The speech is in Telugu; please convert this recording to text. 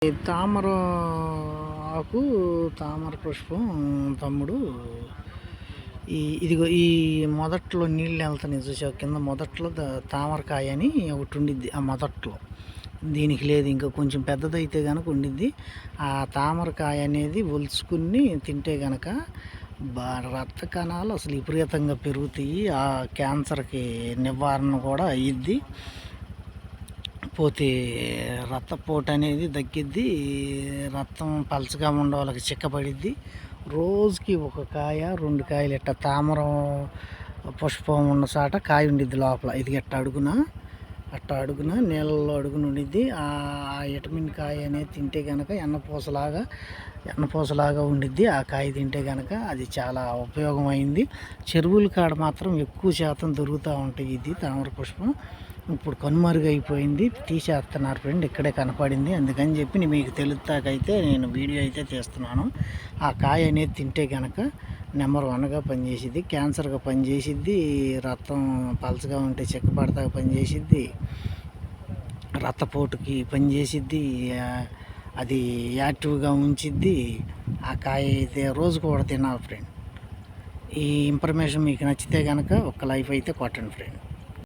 ఈ తామర ఆకు, తామర పుష్పం తమ్ముడు ఇదిగో ఈ మొదట్లో నీళ్ళు వెళ్తాయి చూసావు కింద మొదట్లో తామరకాయ అని ఒకటి ఉండిద్ది. ఆ మొదట్లో దీనికి లేదు, ఇంకా కొంచెం పెద్దదైతే కనుక ఉండిద్ది. ఆ తామరకాయ అనేది ఒలుచుకుని తింటే కనుక రక్త కణాలు అసలు విపరీతంగా పెరుగుతాయి. ఆ క్యాన్సర్కి నివారణ కూడా అయ్యిద్ది. పోతే రక్తపోటు అనేది తగ్గిద్ది. రక్తం పలచగా ఉండే వాళ్ళకి చిక్కబడిద్ది. రోజుకి ఒక కాయ 2 కాయలు ఇట్ట తామరం పుష్పం ఉన్న చాట కాయ ఉండిద్ది లోపల. ఇది అట్ట అడుగున నీళ్ళలో అడుగున ఉండిద్ది. ఆ విటమిన్ కాయ అనేది తింటే కనుక ఎన్నపూసలాగా ఉండిద్ది. ఆ కాయ తింటే కనుక అది చాలా ఉపయోగమైంది. చెరువుల కాడ మాత్రం ఎక్కువ శాతం దొరుకుతూ ఉంటాయి ఇది తామర పుష్పం. ఇప్పుడు కనుమరుగైపోయింది, తీసేస్తున్నారు ఫ్రెండ్. ఇక్కడే కనపడింది, అందుకని చెప్పి మీకు తెలుస్తాకైతే నేను వీడియో అయితే తీస్తున్నాను. ఆ కాయ అనేది తింటే కనుక నెంబర్ 1గా పనిచేసిద్ది, క్యాన్సర్గా పనిచేసిద్ది, రక్తం పలచగా ఉంటే చిక్కపడతాగా పనిచేసిద్ది, రక్తపోటుకి పనిచేసిద్ది, అది యాక్టివ్గా ఉంచిద్ది. ఆ కాయ అయితే రోజు కూడా తినాలి ఫ్రెండ్. ఈ ఇన్ఫర్మేషన్ మీకు నచ్చితే కనుక ఒక లైఫ్ అయితే కొట్టండి ఫ్రెండ్.